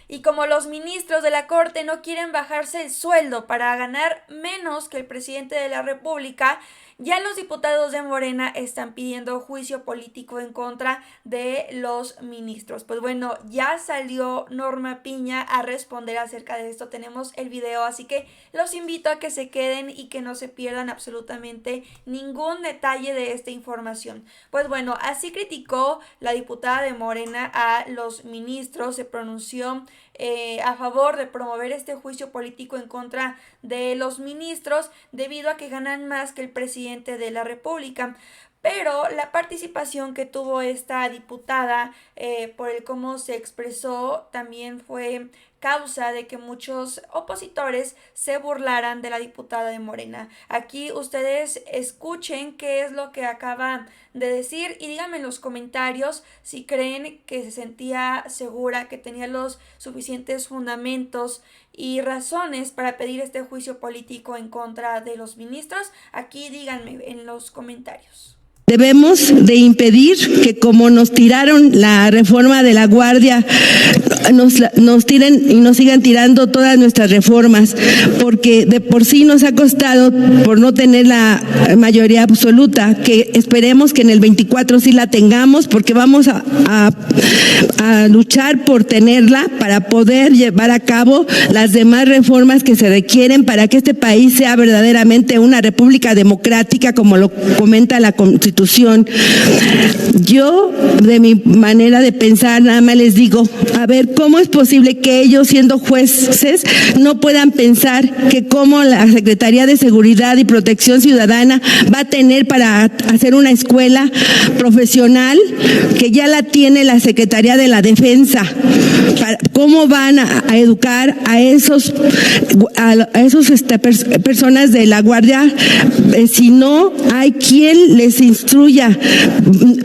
Y como los ministros de la Corte no quieren bajarse el sueldo para ganar menos que el presidente de la República, ya los diputados de Morena están pidiendo juicio político en contra de los ministros. Pues bueno, ya salió Norma Piña a responder acerca de esto. Tenemos el video, así que los invito a que se queden y que no se pierdan absolutamente ningún detalle de esta información. Pues bueno, así criticó la diputada de Morena a los ministros, se pronunció a favor de promover este juicio político en contra de los ministros debido a que ganan más que el presidente de la República. Pero la participación que tuvo esta diputada por el cómo se expresó también fue causa de que muchos opositores se burlaran de la diputada de Morena. Aquí ustedes escuchen qué es lo que acaba de decir y díganme en los comentarios si creen que se sentía segura, que tenía los suficientes fundamentos y razones para pedir este juicio político en contra de los ministros. Aquí díganme en los comentarios. Debemos de impedir que, como nos tiraron la reforma de la Guardia, nos tiren y nos sigan tirando todas nuestras reformas, porque de por sí nos ha costado por no tener la mayoría absoluta, que esperemos que en el 24 sí la tengamos, porque vamos a luchar por tenerla para poder llevar a cabo las demás reformas que se requieren para que este país sea verdaderamente una república democrática, como lo comenta la Constitución. Yo, de mi manera de pensar, nada más les digo, a ver, ¿cómo es posible que ellos, siendo jueces, no puedan pensar que cómo la Secretaría de Seguridad y Protección Ciudadana va a tener para hacer una escuela profesional que ya la tiene la Secretaría de la Defensa? ¿Cómo van a educar a esos personas de la Guardia si no hay quien les instruya?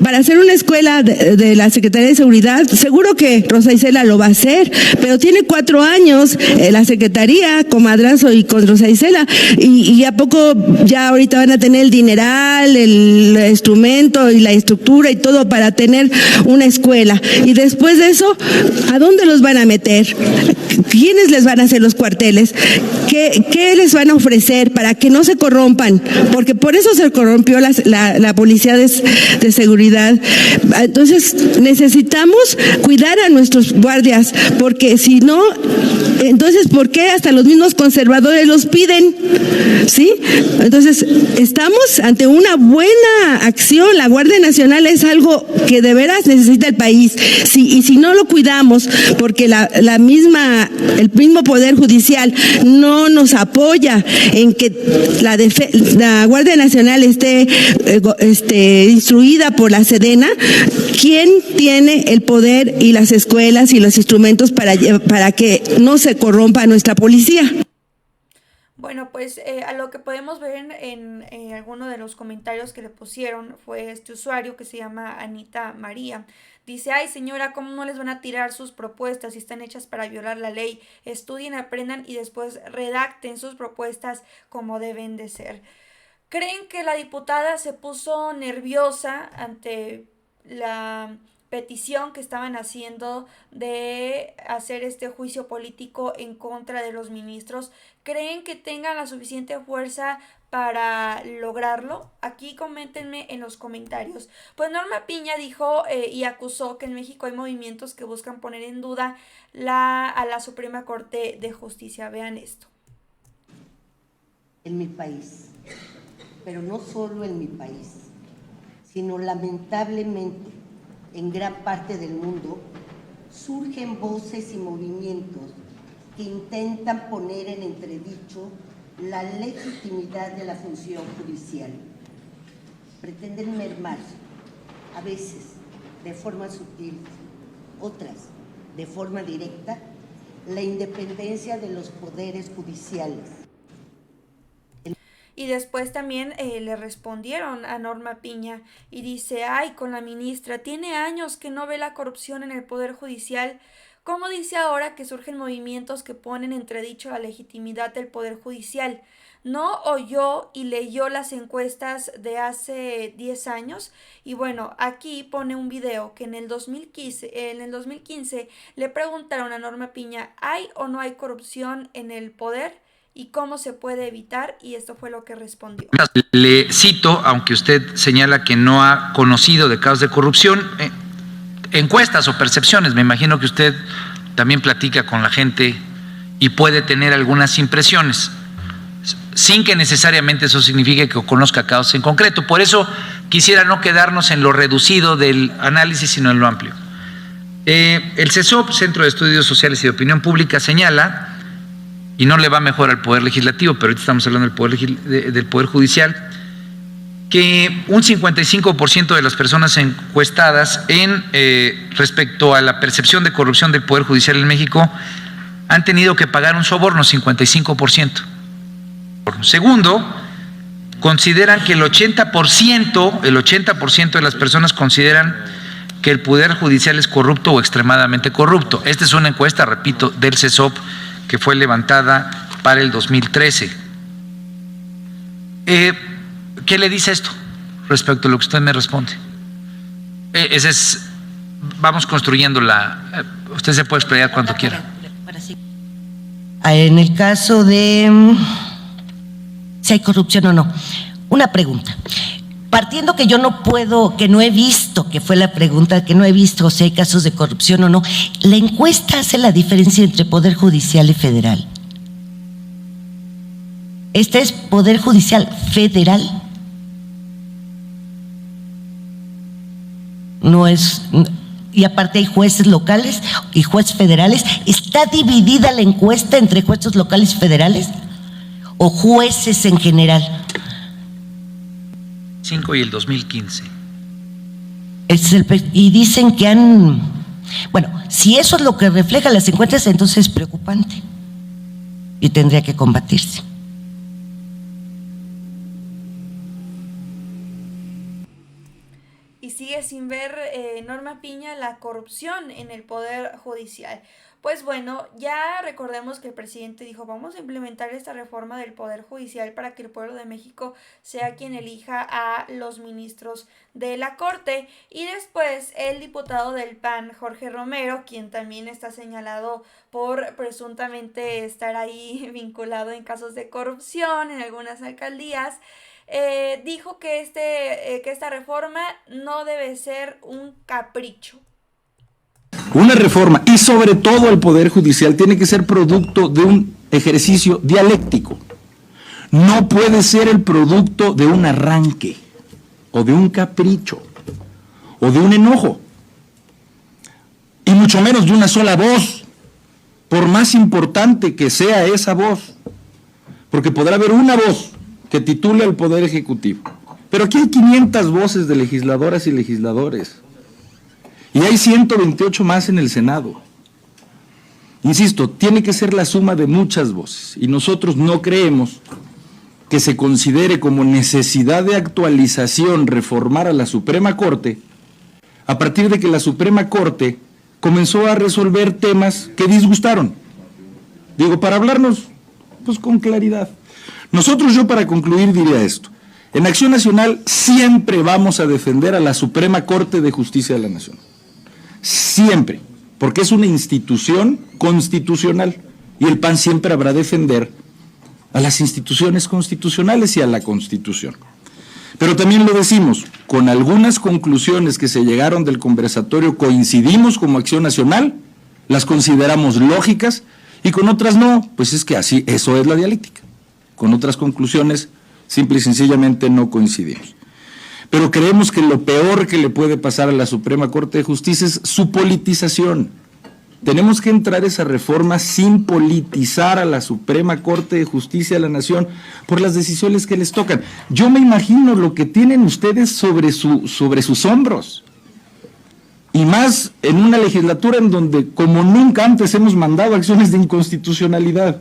Para hacer una escuela de la Secretaría de Seguridad, seguro que Rosa Isela lo va a hacer, pero tiene 4 años la Secretaría con Madrazo y con Rosa Isela, y a poco ya ahorita van a tener el dineral, el instrumento y la estructura y todo para tener una escuela. Y después de eso, ¿a dónde los van a meter? ¿Quiénes les van a hacer los cuarteles? ¿Qué les van a ofrecer para que no se corrompan? Porque por eso se corrompió la policía de seguridad. Entonces necesitamos cuidar a nuestros guardias, porque si no, entonces ¿por qué hasta los mismos conservadores los piden? ¿Sí? Entonces estamos ante una buena acción. La Guardia Nacional es algo que de veras necesita el país. Y si no lo cuidamos, porque el mismo Poder Judicial no nos apoya en que la Guardia Nacional esté instruida por la Sedena, ¿quién tiene el poder y las escuelas y los instrumentos para que no se corrompa nuestra policía? Bueno, pues a lo que podemos ver en alguno de los comentarios que le pusieron fue este usuario que se llama Anita María. Dice, ay señora, ¿cómo no les van a tirar sus propuestas si están hechas para violar la ley? Estudien, aprendan y después redacten sus propuestas como deben de ser. ¿Creen que la diputada se puso nerviosa ante la petición que estaban haciendo de hacer este juicio político en contra de los ministros? ¿Creen que tengan la suficiente fuerza para lograrlo? Aquí coméntenme en los comentarios. Pues Norma Piña dijo y acusó que en México hay movimientos que buscan poner en duda a la Suprema Corte de Justicia. Vean esto. En mi país, pero no solo en mi país, sino lamentablemente en gran parte del mundo, surgen voces y movimientos que intentan poner en entredicho la legitimidad de la función judicial. Pretenden mermar, a veces de forma sutil, otras de forma directa, la independencia de los poderes judiciales. Y después también le respondieron a Norma Piña y dice, ay, con la ministra, tiene años que no ve la corrupción en el Poder Judicial. ¿Cómo dice ahora que surgen movimientos que ponen entredicho la legitimidad del Poder Judicial? ¿No oyó y leyó las encuestas de hace 10 años? Y bueno, aquí pone un video que en el 2015 le preguntaron a Norma Piña, ¿hay o no hay corrupción en el poder? ¿Y cómo se puede evitar? Y esto fue lo que respondió. Le cito, aunque usted señala que no ha conocido de casos de corrupción, encuestas o percepciones, me imagino que usted también platica con la gente y puede tener algunas impresiones, sin que necesariamente eso signifique que conozca casos en concreto. Por eso quisiera no quedarnos en lo reducido del análisis, sino en lo amplio. El CESOP, Centro de Estudios Sociales y de Opinión Pública, señala, y no le va mejor al Poder Legislativo, pero ahorita estamos hablando del Poder Judicial, que un 55% de las personas encuestadas respecto a la percepción de corrupción del Poder Judicial en México han tenido que pagar un soborno, 55%. Segundo, consideran que el 80% de las personas consideran que el Poder Judicial es corrupto o extremadamente corrupto. Esta es una encuesta, repito, del CESOP, que fue levantada para el 2013. ¿Qué le dice esto respecto a lo que usted me responde? Vamos construyendo usted se puede explayar cuando quiera. En el caso de si hay corrupción o no, una pregunta. Partiendo que yo no puedo, que no he visto, que fue la pregunta, que no he visto si hay casos de corrupción o no, ¿la encuesta hace la diferencia entre Poder Judicial y Federal? Este es Poder Judicial Federal. No es, y aparte hay jueces locales y jueces federales. ¿Está dividida la encuesta entre jueces locales y federales o jueces en general? Y el 2015. Y dicen que bueno, si eso es lo que refleja las encuestas, entonces es preocupante y tendría que combatirse. Y sigue sin ver Norma Piña la corrupción en el Poder Judicial. Pues bueno, ya recordemos que el presidente dijo, vamos a implementar esta reforma del Poder Judicial para que el pueblo de México sea quien elija a los ministros de la Corte. Y después el diputado del PAN, Jorge Romero, quien también está señalado por presuntamente estar ahí vinculado en casos de corrupción en algunas alcaldías, dijo que esta reforma no debe ser un capricho. Una reforma, y sobre todo el Poder Judicial, tiene que ser producto de un ejercicio dialéctico. No puede ser el producto de un arranque, o de un capricho, o de un enojo, y mucho menos de una sola voz, por más importante que sea esa voz, porque podrá haber una voz que titule al Poder Ejecutivo, pero aquí hay 500 voces de legisladoras y legisladores, y hay 128 más en el Senado. Insisto, tiene que ser la suma de muchas voces, y nosotros no creemos que se considere como necesidad de actualización reformar a la Suprema Corte, a partir de que la Suprema Corte comenzó a resolver temas que disgustaron. Digo, para hablarnos, pues con claridad. Nosotros, yo para concluir diría esto: en Acción Nacional siempre vamos a defender a la Suprema Corte de Justicia de la Nación. Siempre, porque es una institución constitucional y el PAN siempre habrá de defender a las instituciones constitucionales y a la Constitución. Pero también lo decimos, con algunas conclusiones que se llegaron del conversatorio coincidimos como Acción Nacional, las consideramos lógicas, y con otras no, pues es que así, eso es la dialéctica. Con otras conclusiones simple y sencillamente no coincidimos. Pero creemos que lo peor que le puede pasar a la Suprema Corte de Justicia es su politización. Tenemos que entrar esa reforma sin politizar a la Suprema Corte de Justicia de la Nación por las decisiones que les tocan. Yo me imagino lo que tienen ustedes sobre sus hombros. Y más en una legislatura en donde, como nunca antes, hemos mandado acciones de inconstitucionalidad.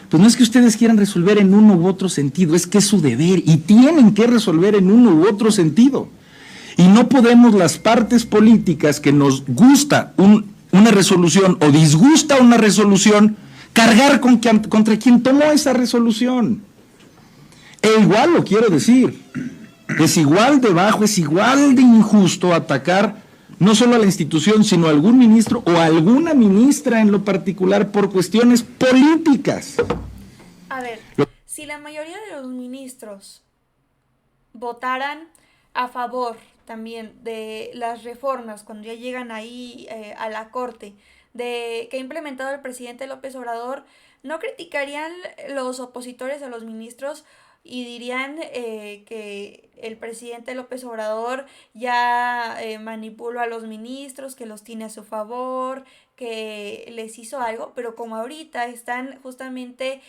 Pues no es que ustedes quieran resolver en uno u otro sentido, es que es su deber y tienen que resolver en uno u otro sentido. Y no podemos las partes políticas que nos gusta un una resolución o disgusta una resolución, cargar contra quien tomó esa resolución. E igual lo quiero decir, es igual de bajo, es igual de injusto atacar no solo a la institución, sino a algún ministro o a alguna ministra en lo particular por cuestiones políticas. A ver, si la mayoría de los ministros votaran a favor también de las reformas cuando ya llegan ahí a la Corte que ha implementado el presidente López Obrador, ¿no criticarían los opositores a los ministros y dirían que el presidente López Obrador ya manipuló a los ministros, que los tiene a su favor, que les hizo algo? Pero como ahorita están justamente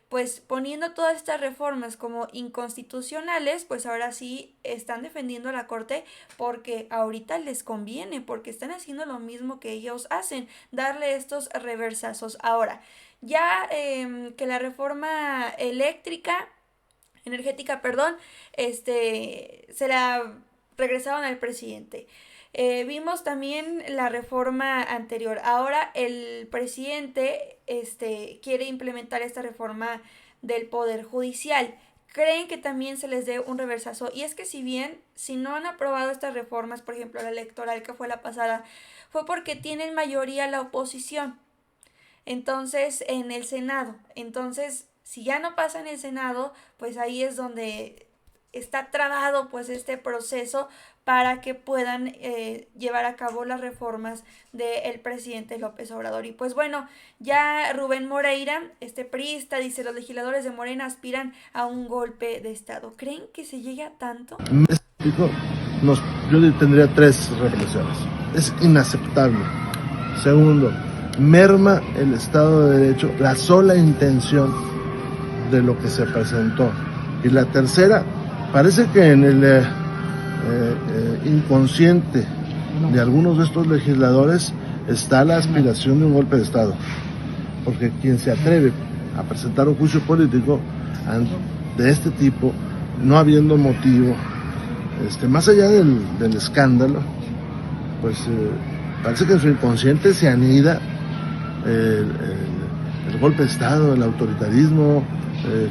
pues poniendo todas estas reformas como inconstitucionales, pues ahora sí están defendiendo a la Corte porque ahorita les conviene, porque están haciendo lo mismo que ellos hacen, darle estos reversazos. Ahora, ya que la reforma energética, se la regresaron al presidente. Vimos también la reforma anterior. Ahora el presidente quiere implementar esta reforma del Poder Judicial. ¿Creen que también se les dé un reversazo? Y es que si no han aprobado estas reformas, por ejemplo la electoral que fue la pasada, fue porque tienen mayoría la oposición. Entonces, en el Senado. Entonces, si ya no pasa en el Senado, pues ahí es donde está trabado pues este proceso para que puedan llevar a cabo las reformas del presidente López Obrador. Y pues bueno, ya Rubén Moreira, priista, dice: los legisladores de Morena aspiran a un golpe de Estado. ¿Creen que se llegue a tanto? Yo tendría 3 reflexiones. Es inaceptable. Segundo, merma el Estado de Derecho la sola intención de lo que se presentó. Y la tercera, parece que en el inconsciente de algunos de estos legisladores está la aspiración de un golpe de Estado, porque quien se atreve a presentar un juicio político de este tipo, no habiendo motivo, más allá del escándalo, pues parece que en su inconsciente se anida el golpe de Estado, el autoritarismo,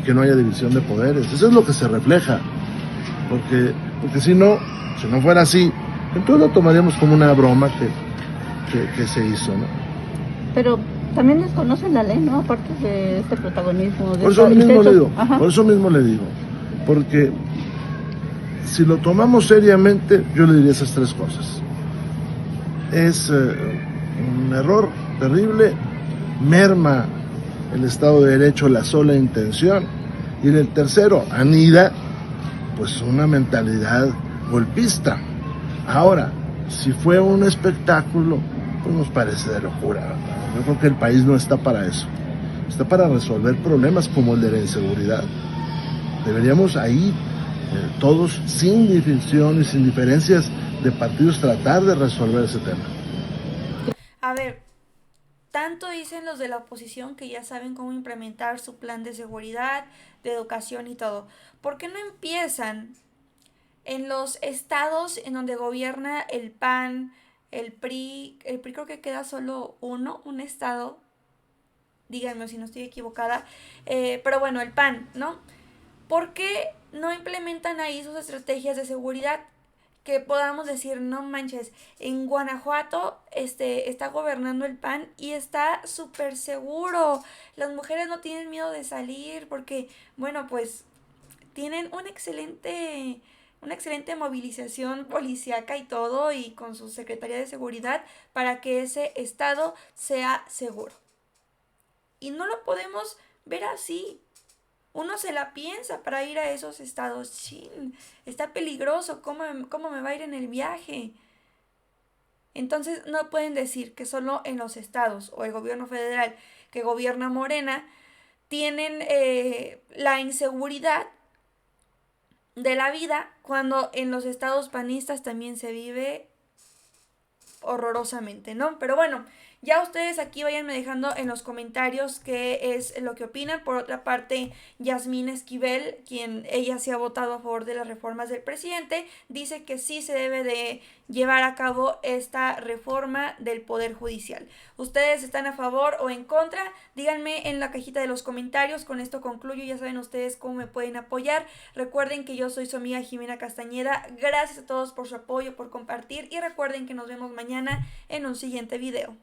que no haya división de poderes. Eso es lo que se refleja, porque si no fuera así, entonces lo tomaríamos como una broma que se hizo, ¿no? Pero también desconocen la ley, ¿no? Aparte de este protagonismo. Por eso mismo le digo, porque si lo tomamos seriamente, yo le diría esas 3 cosas. Es un error terrible, merma el Estado de Derecho la sola intención, y en el tercero anida pues una mentalidad golpista. Ahora, si fue un espectáculo, pues nos parece de locura, ¿verdad? Yo creo que el país no está para eso, está para resolver problemas como el de la inseguridad. Deberíamos ahí todos, sin división y sin diferencias de partidos, tratar de resolver ese tema. A ver, tanto dicen los de la oposición que ya saben cómo implementar su plan de seguridad, de educación y todo. ¿Por qué no empiezan en los estados en donde gobierna el PAN, el PRI? El PRI creo que queda solo un estado, díganme si no estoy equivocada, pero bueno, el PAN, ¿no? ¿Por qué no implementan ahí sus estrategias de seguridad? Que podamos decir, no manches, en Guanajuato está gobernando el PAN y está súper seguro. Las mujeres no tienen miedo de salir porque, bueno, pues tienen una excelente movilización policíaca y todo, y con su Secretaría de Seguridad para que ese estado sea seguro. Y no lo podemos ver así. Uno se la piensa para ir a esos estados. Chin, está peligroso. ¿Cómo me va a ir en el viaje? Entonces no pueden decir que solo en los estados o el gobierno federal que gobierna Morena tienen la inseguridad de la vida, cuando en los estados panistas también se vive horrorosamente, ¿no? Pero bueno, Ya ustedes aquí vayanme dejando en los comentarios qué es lo que opinan. Por otra parte, Yasmín Esquivel, quien ella sí ha votado a favor de las reformas del presidente, dice que sí se debe de llevar a cabo esta reforma del Poder Judicial. ¿Ustedes están a favor o en contra? Díganme en la cajita de los comentarios. Con esto concluyo. Ya saben ustedes cómo me pueden apoyar. Recuerden que yo soy su amiga Jimena Castañeda. Gracias a todos por su apoyo, por compartir, y recuerden que nos vemos mañana en un siguiente video.